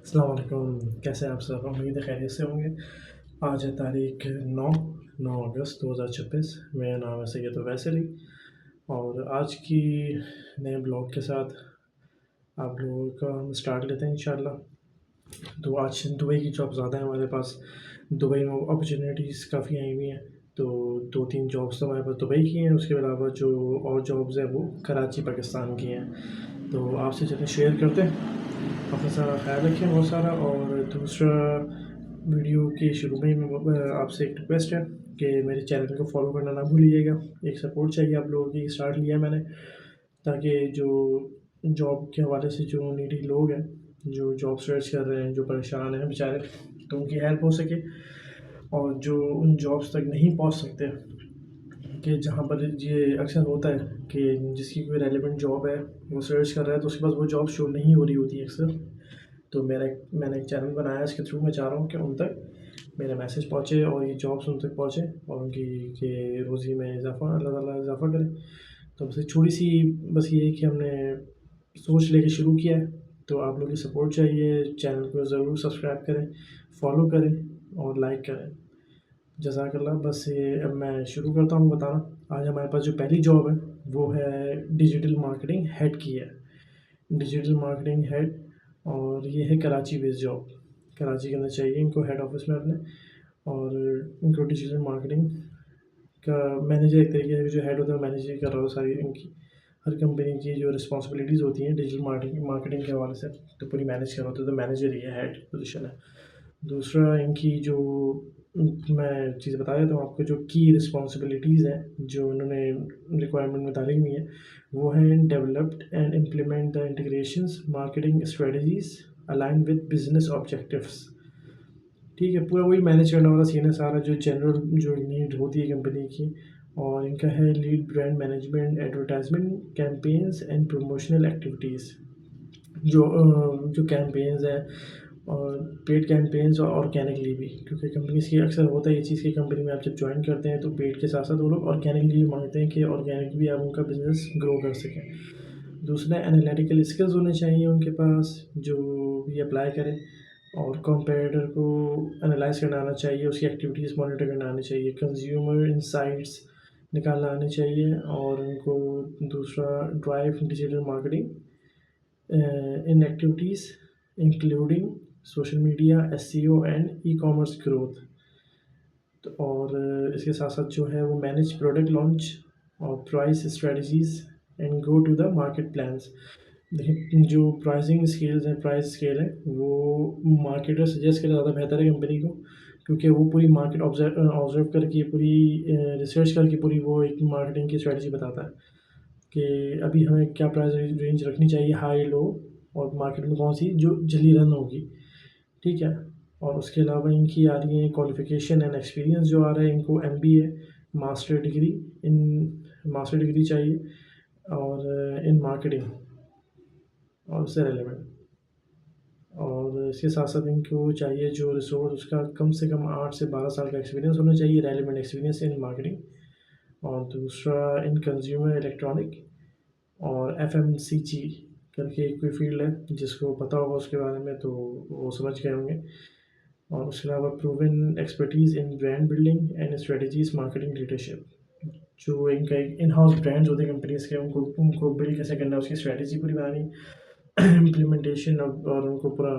अस्सलाम वालेकुम। कैसे हैं आप सब? उम्मीद है खैरियत से होंगे। आज है तारीख़ 9 अगस्त 2026। मेरा नाम है सैयद उवैस अली और आज की नए ब्लॉग के साथ आप लोगों का हम स्टार्ट लेते हैं इंशाल्लाह। तो आज दुबई की जॉब ज़्यादा है हमारे पास। दुबई में अपॉर्चुनिटीज़ काफ़ी आई हुई हैं। तो 2-3 जॉब्स तो हमारे पास दुबई की हैं, उसके अलावा जो और जॉब्स हैं वो कराची पाकिस्तान की हैं। तो आपसे चलिए शेयर करते हैं। अपना सारा ख्याल रखें बहुत सारा। और दूसरा, वीडियो के शुरू में ही आपसे एक रिक्वेस्ट है कि मेरे चैनल को फॉलो करना ना भूलिएगा। एक सपोर्ट चाहिए आप लोगों की। स्टार्ट लिया मैंने ताकि जो जॉब के हवाले से जो नीडी लोग हैं, जो जॉब सर्च कर रहे हैं, जो परेशान हैं बेचारे, तो उनकी हेल्प हो सके। और जो उन जॉब्स तक नहीं पहुंच सकते, कि जहाँ पर ये अक्सर होता है कि जिसकी कोई रेलेवेंट जॉब है वो सर्च कर रहा है तो उसके पास वो जॉब शो नहीं हो रही होती है अक्सर। तो मैंने एक चैनल बनाया है, इसके थ्रू मैं चाह रहा हूँ कि उन तक मेरा मैसेज पहुँचे और ये जॉब्स उन तक पहुँचे और उनकी के रोज़ी में इजाफ़ा, अल्लाह ताला इजाफ़ा करे। तो बस एक छोटी सी बस ये है कि हमने सोच लेके शुरू किया है। तो आप लोगों की सपोर्ट चाहिए। चैनल को ज़रूर सब्सक्राइब करें, फॉलो करें और लाइक करें। जज़ाकल्लाह। बस ये अब मैं शुरू करता हूँ बताना। आज हमारे पास जो पहली जॉब है वो है डिजिटल मार्केटिंग हेड की है। डिजिटल मार्केटिंग हेड, और ये है कराची बेस्ड जॉब। कराची के अंदर चाहिए इनको हेड ऑफिस में अपने। और इनको डिजिटल मार्केटिंग का मैनेजर, एक तरीके से जो हेड होता है मैनेज कर रहा हो सारी इनकी हर कंपनी की जो रिस्पॉन्सिबिलिटीज़ होती हैं डिजिटल मार्केटिंग के हवाले से, तो पूरी मैनेज कर रहा होता है। तो मैनेजर ही है, हेड पोजीशन है। दूसरा, इनकी जो मैं चीज़ बता देता हूँ आपको, जो की रिस्पॉन्सिबिलिटीज़ हैं जो उन्होंने रिक्वायरमेंट में डाली हुई हैं, वो हैं developed and implement the integrations marketing strategies align with business objectives. ठीक है, पूरा वही मैनेज करने वाला सीन है सारा, जो जनरल जो नीड होती है कंपनी की। और इनका है lead brand management, advertisement campaigns and promotional activities. जो कैंपेन्स हैं और पेड कैंपेन्स और ऑर्गेनिकली भी, क्योंकि कंपनीज़ की अक्सर होता है ये चीज़ कि कंपनी में आप जब ज्वाइन करते हैं तो पेड के साथ साथ वो लोग ऑर्गेनिकली भी मांगते हैं कि ऑर्गेनिक भी आप उनका बिज़नेस ग्रो कर सकें। दूसरा, एनालिटिकल स्किल्स होने चाहिए उनके पास जो भी अप्लाई करें। और कंपेटिटर को एनालाइज करना आना चाहिए, उसकी एक्टिविटीज़ मॉनिटर करना आनी चाहिए, कंज्यूमर इंसाइट्स निकालना आनी चाहिए। और उनको दूसरा, drive digital marketing in activities including social media, SEO and e commerce growth. तो और इसके साथ साथ जो है वो मैनेज प्रोडक्ट लॉन्च और price strategies and go to the market plans. देखिए, जो प्राइसिंग स्केल्स हैं, प्राइस स्केल है, वो मार्केटर सजेस्ट करे ज़्यादा बेहतर है कंपनी को, क्योंकि वो पूरी मार्केट ऑब्जर्व करके पूरी रिसर्च करके पूरी वो एक मार्केटिंग की स्ट्रेटजी बताता है कि अभी हमें क्या प्राइस रेंज रखनी चाहिए, हाई लो, और मार्केट में कौन सी जो जल्दी रन होगी। ठीक है। और उसके अलावा इनकी आ रही है क्वालिफ़िकेशन एंड एक्सपीरियंस जो आ रहा है, इनको MBA master degree in master degree चाहिए और इन मार्केटिंग और उससे रेलेवेंट। और इसके साथ साथ इनको चाहिए जो रिसोर्स, उसका कम से कम 8 से 12 साल का एक्सपीरियंस होना चाहिए, रेलेवेंट एक्सपीरियंस इन मार्केटिंग। और दूसरा, इन कंज्यूमर इलेक्ट्रॉनिक और एफएमसीजी करके एक कोई फील्ड है, जिसको पता होगा उसके बारे में तो वो समझ गए होंगे। और उसके अलावा proven expertise in brand building and strategies marketing leadership. जो इनका एक इन हाउस ब्रांड्स होते हैं कंपनीज़ के, उनको बिल्ड कैसे करना है, उसकी स्ट्रेटजी पूरी बनानी, इम्प्लीमेंटेशन और उनको पूरा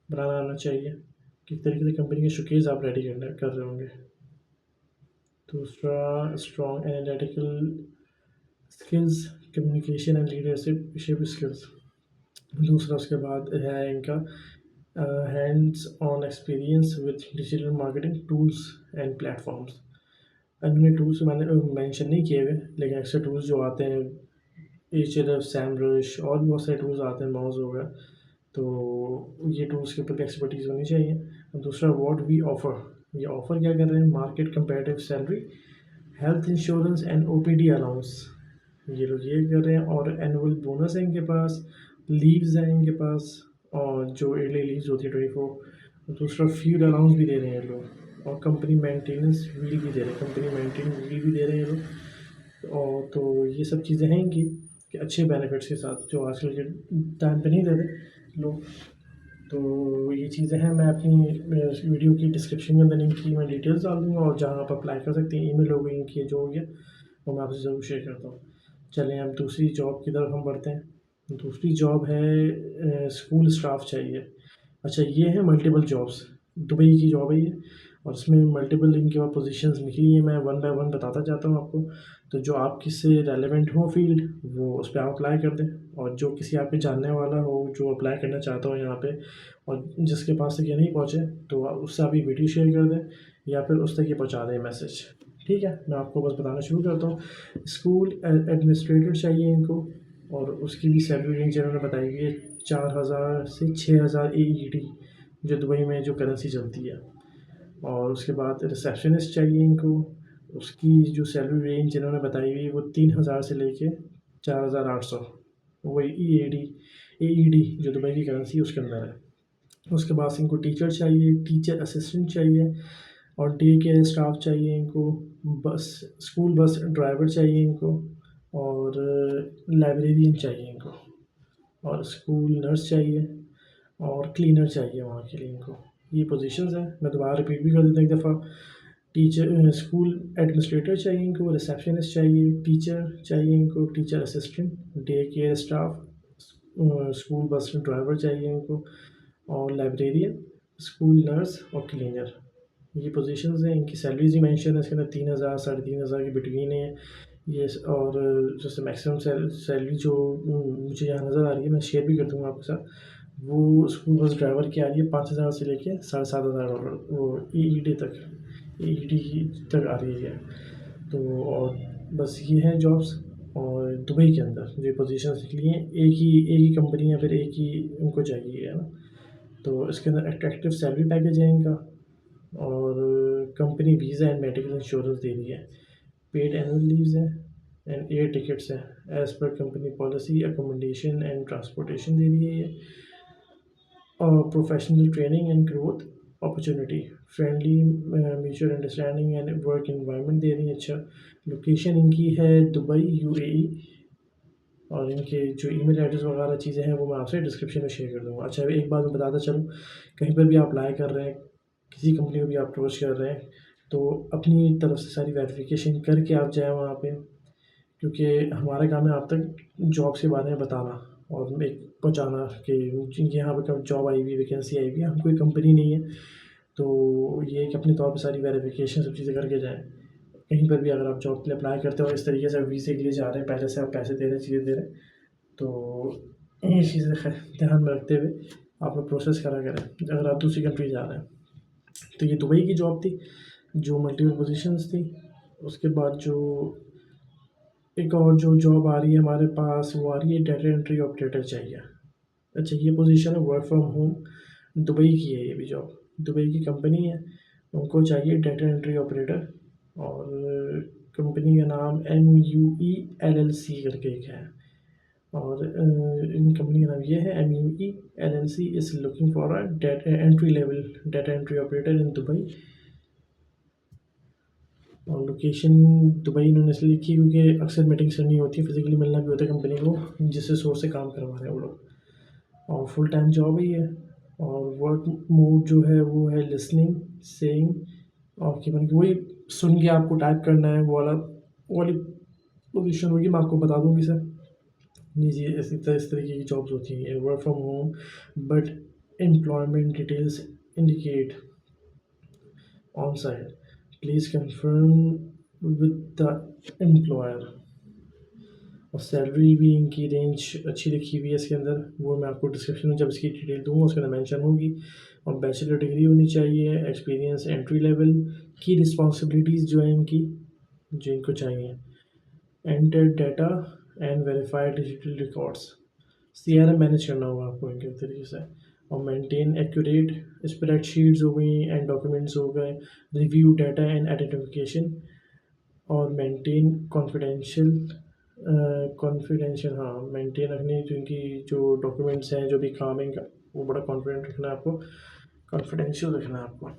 बनाना आना चाहिए, किस तरीके से कंपनी के शोकेस आप रेडी कर रहे होंगे। दूसरा, strong analytical skills, communication and leadership skills. दूसरा, उसके बाद है इनका hands on experience with digital marketing tools and platforms. इन्होंने टूल्स मैंने मेंशन नहीं किए हुए, लेकिन एक्स्ट्रा टूल्स जो आते हैं, एचएलएफ, सैमरश और भी बहुत सारे टूल्स आते हैं, माउस हो गया, तो ये टूल्स के ऊपर भी एक्सपर्टीज़ होनी चाहिए। दूसरा, व्हाट वी ऑफ़र, ये ऑफ़र क्या कर रहे हैं, market comparative salary, health insurance and OPD allowance, ये लोग ये कर रहे हैं। और एनुअल बोनस है इनके पास, लीव्स हैं इनके पास, और जो एयरली लीव्स होती है 24। दूसरा, फ्यूल अलाउंस भी दे रहे हैं ये लोग, और कंपनी मेंटेनेंस व्हील भी दे रहे हैं, कंपनी मेंटेन व्हील भी दे रहे हैं ये लोग। और तो ये सब चीज़ें हैं इनकी कि अच्छे बेनिफिट्स के साथ, जो आजकल के टाइम पे नहीं दे रहे लोग। तो ये चीज़ें हैं, मैं अपनी वीडियो की डिस्क्रिप्शन के अंदर इनकी मैं डिटेल्स डाल दूँगा, और जहाँ आप अप्लाई कर सकते हैं, ईमेल हो गई इनकी जो हो गया, वो मैं आपसे ज़रूर शेयर करता हूँ। चलें अब दूसरी जॉब की तरफ हम बढ़ते हैं। दूसरी जॉब है स्कूल स्टाफ चाहिए। अच्छा, ये है मल्टीपल जॉब्स, दुबई की जॉब है ये, और इसमें मल्टीपल इनके पास पोजीशंस निकली हैं। मैं वन बाय वन बताता जाता हूँ आपको। तो जो आपकी से रेलेवेंट हो फील्ड, वो उस पे आप अप्लाई कर दें, और जो किसी आपके जानने वाला हो जो अप्लाई करना चाहता हो यहाँ पे, और जिसके पास तक ये नहीं पहुँचे, तो उससे आप ये वीडियो शेयर कर दें, या फिर उस तक ये पहुँचा दें मैसेज। ठीक है, मैं आपको बस बताना शुरू करता हूँ। स्कूल एडमिनिस्ट्रेटर चाहिए इनको, और उसकी भी सैलरी रेंज इन्होंने बताई हुई है 4000 से 6000 AED, जो दुबई में जो करेंसी चलती है। और उसके बाद रिसेप्शनिस्ट चाहिए इनको, उसकी जो सैलरी रेंज इन्होंने बताई हुई है वो 3000 से लेके 4800, वही AED जो दुबई की करेंसी उसके अंदर है। उसके बाद इनको टीचर चाहिए, टीचर असिस्टेंट चाहिए, और डे केयर स्टाफ चाहिए इनको, बस स्कूल बस ड्राइवर चाहिए इनको, और लाइब्रेरियन चाहिए इनको, और स्कूल नर्स चाहिए, और क्लीनर चाहिए वहाँ के लिए इनको। ये पोजीशंस हैं, मैं दोबारा रिपीट भी कर देता हूँ एक दफ़ा। टीचर स्कूल एडमिनिस्ट्रेटर चाहिए इनको, रिसेप्शनिस्ट चाहिए, टीचर चाहिए इनको, teacher assistant, day care staff, school bus driver चाहिए इनको, और लाइब्रेरियन, स्कूल नर्स और क्लीनर। ये पोजीशंस हैं, इनकी सैलरीज ही मेंशन है इसके अंदर, 3000 3,500 के बिटवीन है ये। और जैसे मैक्सिमम सैलरी जो मुझे यहाँ नज़र आ रही है, मैं शेयर भी कर दूँगा आपके साथ, वो स्कूल बस ड्राइवर की आ रही है 5000 से लेके $7500, वो EED तक, EED तक आ रही है। तो और बस ये हैं जॉब्स, और दुबई के अंदर जो पोजीशंस निकली हैं, एक ही कंपनी है, फिर एक ही उनको चाहिए, है ना। तो इसके अंदर अट्रैक्टिव सैलरी पैकेज है इनका, और company visa and medical insurance दे रही है, पेड एनुअल लीव्स हैं, एंड एयर टिकट्स हैं as per company policy, accommodation and transportation दे रही है ये, और professional training and growth opportunity, friendly mutual understanding and work environment दे रही है। अच्छा, लोकेशन इनकी है दुबई, UAE, और इनके जो ईमेल एड्रेस वगैरह चीज़ें हैं वो मैं आपसे डिस्क्रिप्शन में शेयर कर दूँगा। अच्छा, एक बात मैं बताता चलूँ, कहीं पर भी आप अप्लाई कर रहे हैं, किसी कंपनी को भी आप अप्रोच कर रहे हैं, तो अपनी तरफ से सारी वेरिफिकेशन करके आप जाएँ वहाँ पे, क्योंकि हमारा काम है आप तक जॉब्स के बारे में बताना, और एक पहुँचाना कि यहाँ पे कब जॉब आई हुई है, वैकेंसी आई हुई है। हम कोई कंपनी नहीं है, तो ये है कि अपने तौर पे सारी वेरिफिकेशन सब चीज़ें करके जाएँ। कहीं पर भी अगर आप जॉब के लिए अप्लाई करते हो और इस तरीके से वीज़े के लिए जा रहे हैं, पहले से आप पैसे दे रहे हैं, चीज़ें दे रहे हैं, तो ये चीज़ें ध्यान में रखते हुए आप लोग प्रोसेस करा करें अगर आप दूसरी कंट्री जा रहे हैं। तो ये दुबई की जॉब थी, जो मल्टीपल पोजीशंस थी। उसके बाद जो एक और जो जॉब आ रही है हमारे पास, वो आ रही है डेटा एंट्री ऑपरेटर चाहिए। अच्छा, ये पोजीशन है वर्क फ्रॉम होम, दुबई की है ये भी जॉब, दुबई की कंपनी है, उनको चाहिए डेटा एंट्री ऑपरेटर, और कंपनी का नाम MUE LLC करके एक है, और इन कंपनी का नाम ये है MUE LLC is looking for a data entry level data entry operator in Dubai. और लोकेशन दुबई इन्होंने इसलिए लिखी क्योंकि अक्सर मीटिंग्स करनी होती है, फिजिकली मिलना भी होता है कंपनी को, जिससे सोर्स से काम करवा रहे हैं वो लोग। और फुल टाइम जॉब है ये, और वर्क मोड जो है वो है लिसनिंग, सेइंग, और कि मतलब वही सुन के आपको टाइप करना है, वो वाली पोजीशन होगी, मैं आपको बता दूँगी सर। जी, इस तरीके की जॉब्स होती हैं, work from home, but employment details indicate on site, please confirm with the employer. और सैलरी भी इनकी रेंज अच्छी लिखी हुई है इसके अंदर, वो मैं आपको डिस्क्रिप्शन में जब इसकी डिटेल दूँगा उसके अंदर मेंशन होगी। और बैचलर डिग्री होनी चाहिए, एक्सपीरियंस एंट्री लेवल की, रिस्पॉन्सिबिलिटीज़ जो है इनकी, जो इनको चाहिए, enter data and verify digital records, CRM manage करना होगा आपको इनके तरीके से, और मेंटेन एक्यूरेट स्प्रेडशीट्स हो गई एंड डॉक्यूमेंट्स हो गए, रिव्यू डाटा एंड आइडेंटिफिकेशन, और मेंटेन कॉन्फिडेंशियल, हाँ मेंटेन रखने, क्योंकि जो डॉक्यूमेंट्स हैं जो भी काम है इनका, वो बड़ा कॉन्फिडेंट रखना है आपको, कॉन्फिडेंशियल रखना है आपको।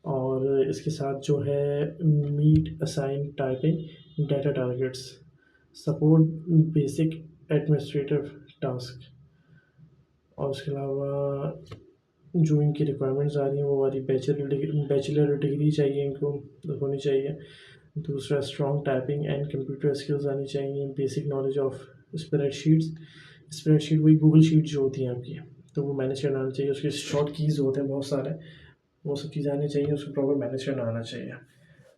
और इसके साथ जो है meet assign typing data targets, support basic administrative task, और उसके अलावा जो इनकी रिक्वायरमेंट्स आ रही हैं वो वाली बैचलर डिग्री चाहिए इनको होनी चाहिए। दूसरा strong typing and computer skills आनी चाहिए। बेसिक नॉलेज ऑफ स्प्रेडशीट वही गूगल शीट जो होती हैं आपकी, तो वो मैनेज करना आना चाहिए। उसके शॉर्ट कीज़ होते हैं बहुत सारे, वो सब चीज़ें आनी चाहिए, उसको प्रॉपर मैनेज करना आना चाहिए।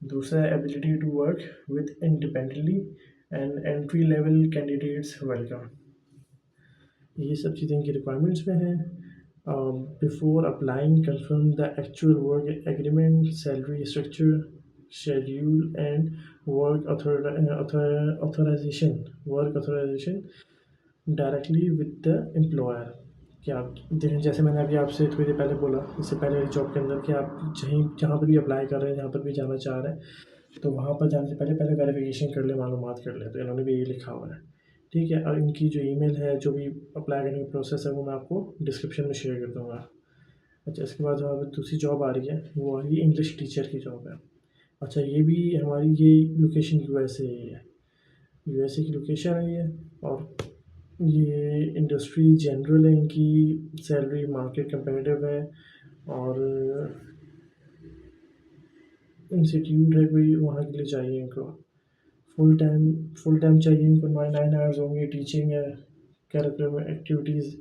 दूसरा ability to work with independently and entry level candidates welcome. ये सब चीज़ें इनकी रिक्वायरमेंट्स में हैं। Before applying confirm the actual work agreement, salary structure, schedule and work authorization directly with the employer. कि आप देखें, जैसे मैंने अभी आपसे थोड़ी देर पहले बोला, इससे पहले वाली जॉब के अंदर, कि आप जहाँ पर भी अप्लाई कर रहे हैं, जहाँ पर भी जाना चाह रहे हैं, तो वहाँ पर जाने से पहले वेरिफिकेशन कर ले, मालूमात कर ले। तो इन्होंने भी ये लिखा हुआ है, ठीक है। और इनकी जो ईमेल है, जो भी अप्लाई करने का प्रोसेस है, वो मैं आपको डिस्क्रिप्शन में शेयर कर दूँगा। अच्छा, इसके बाद जो हमारी दूसरी जॉब आ रही है, वो आ रही है इंग्लिश टीचर की जॉब है। अच्छा, ये भी हमारी ये लोकेशन यूएसए है, यूएसए की लोकेशन है ये। और ये इंडस्ट्री जनरल है, इनकी सैलरी मार्केट कंपेरेटिव है। और इंस्टीट्यूट है कोई, वहाँ के लिए चाहिए इनको फुल टाइम चाहिए इनको। 9 आवर्स होंगे। टीचिंग है, करिकुलम एक्टिविटीज़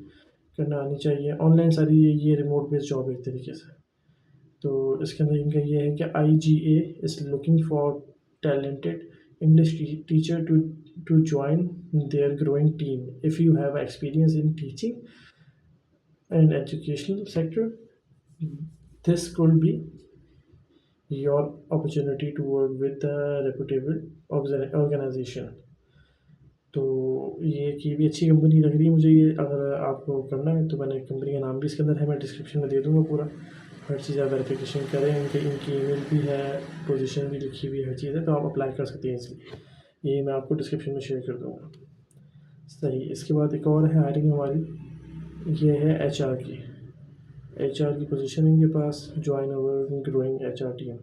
करना आनी चाहिए। ऑनलाइन सारी ये रिमोट बेस्ड जॉब है एक तरीके से। तो इसके अंदर इनका ये है कि IGA is looking for talented English teacher to join their growing team. If you have experience in teaching and educational sector, this could be your opportunity to work with a reputable organisation. तो ये कि भी अच्छी company लग रही है मुझे ये। अगर आपको करना है तो मैंने कंपनी का नाम भी इसके अंदर है, मैं डिस्क्रिप्शन में दे दूँगा पूरा। हर चीज़ आप वेरिफिकेशन करें, इनकी ईमेल भी है, पोजीशन भी लिखी हुई है, हर चीज़ है, तो आप अप्लाई कर सकते हैं इसलिए। ये मैं आपको डिस्क्रिप्शन में शेयर कर दूँगा। सही। इसके बाद एक और है हायरिंग हमारी, ये है HR की पोजीशन इनके पास, join our growing HR team.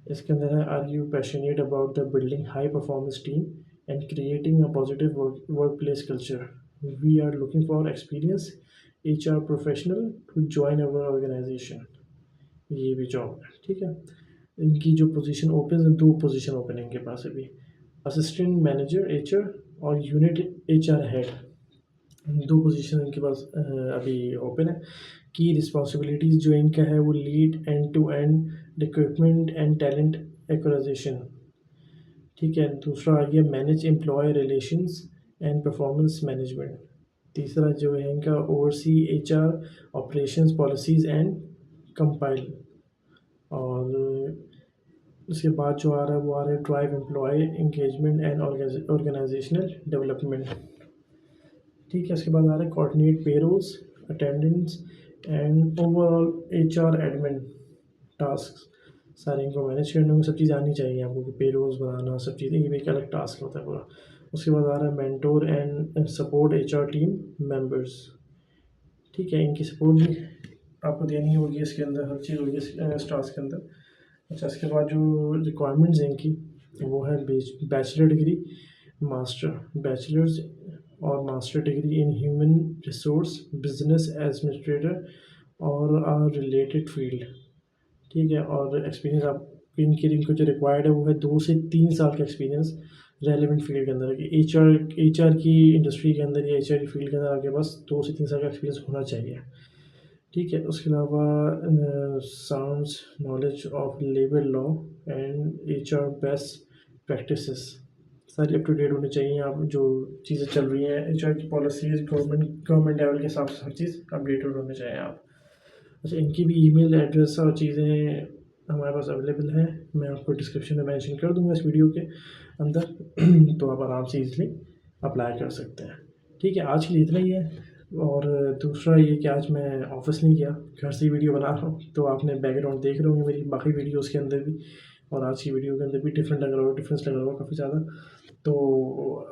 इसके अंदर है, are you passionate about the building high performance team and creating a positive work place culture. We are looking for experience HR professional to join our organisation. ये भी job है, ठीक है। इनकी जो पोजीशन ओपन है, 2 पोजीशन ओपन है इनके पास अभी, असिस्टेंट मैनेजर HR और यूनिट HR हेड। 2 पोजीशन इनके पास अभी ओपन है। की रिस्पॉन्सिबिलिटीज़ जो इनका है, वो lead end to end recruitment and talent acquisition, ठीक है। दूसरा आ गया manage employee relations and performance management. तीसरा जो है इनका, oversee HR operations policies and compile. और उसके बाद जो आ रहा है, वो आ रहा है drive employee engagement and organisational development, ठीक है। उसके बाद आ रहा है coordinate payrolls, attendance and overall HR admin task. सारे इनको मैनेज करने में सब चीज़ आनी चाहिए आपको, कि पेरोल्स बनाना, सब चीज़ें, ये भी एक अलग टास्क होता है पूरा। उसके बाद आ रहा है mentor and support HR team members, ठीक है। इनकी सपोर्ट भी आपको देनी होगी, इसके अंदर हर चीज़ होगी इस टास्क के अंदर। अच्छा, इसके बाद जो रिक्वायरमेंट्स हैं इनकी, वो है बैचलर डिग्री, बैचलर्स और master degree in human resource business administrator और रिलेटेड फील्ड, ठीक है। और एक्सपीरियंस आप इनको जो रिक्वायर्ड है, वो है 2 से 3 साल का एक्सपीरियंस रेलिवेंट फील्ड के अंदर, कि HR की इंडस्ट्री के अंदर या HR की फील्ड के अंदर आपके पास 2 से 3 साल का एक्सपीरियंस होना चाहिए, ठीक है। उसके अलावा sounds knowledge of labour law and HR best practices, सारी अप टू डेट होनी चाहिए। आप जो चीज़ें चल रही हैं, HR की पॉलिसीज़, गवर्नमेंट लेवल के हिसाब से हर चीज़ अपडेटेड होने चाहिए आप। अच्छा, इनकी भी ईमेल एड्रेस और चीज़ें हमारे पास अवेलेबल हैं, मैं आपको डिस्क्रिप्शन में मेंशन कर दूंगा इस वीडियो के अंदर तो आप आराम से ईज़िली अप्लाई कर सकते हैं, ठीक है। आज के लिए इतना ही है। और दूसरा ये कि आज मैं ऑफिस नहीं गया, घर से ही वीडियो बना रहा हूँ, तो आपने बैकग्राउंड देख रहे होंगे मेरी बाकी वीडियोज़ के अंदर भी, और आज की वीडियो के अंदर भी डिफरेंस लग रहा होगा काफ़ी ज़्यादा। तो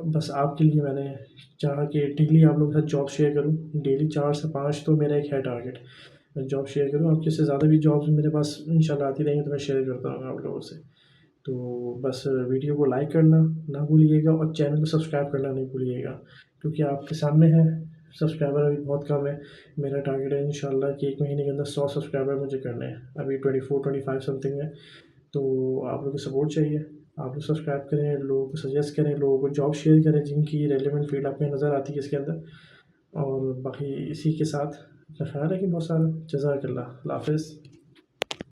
बस आपके लिए मैंने चाहा कि डेली आप लोगों के साथ जॉब शेयर करूँ। डेली 4 से 5 तो मेरा एक है टारगेट, मैं जॉब शेयर करूँ। आपके से ज़्यादा भी जॉब्स मेरे पास इंशाल्लाह आती रहेंगी, तो मैं शेयर करता रहूँगा आप लोगों से। तो बस वीडियो को लाइक करना ना भूलिएगा, और चैनल को सब्सक्राइब करना नहीं भूलिएगा, क्योंकि आपके सामने है सब्सक्राइबर अभी बहुत कम है। मेरा टारगेट है इंशाल्लाह कि 1 महीने के अंदर 100 सब्सक्राइबर मुझे करने हैं। अभी 24-25 समथिंग है। तो आप लोगों की सपोर्ट चाहिए। आप लोग सब्सक्राइब करें, लोगों को सजेस्ट करें, लोगों को जॉब शेयर करें जिनकी रेलेवेंट फील्ड आपको नज़र आती है इसके अंदर। और बाकी इसी के साथ अपना ख्याल रखें बहुत सारा। जज़ाकल्लाह। अल्लाह हाफ़िज़।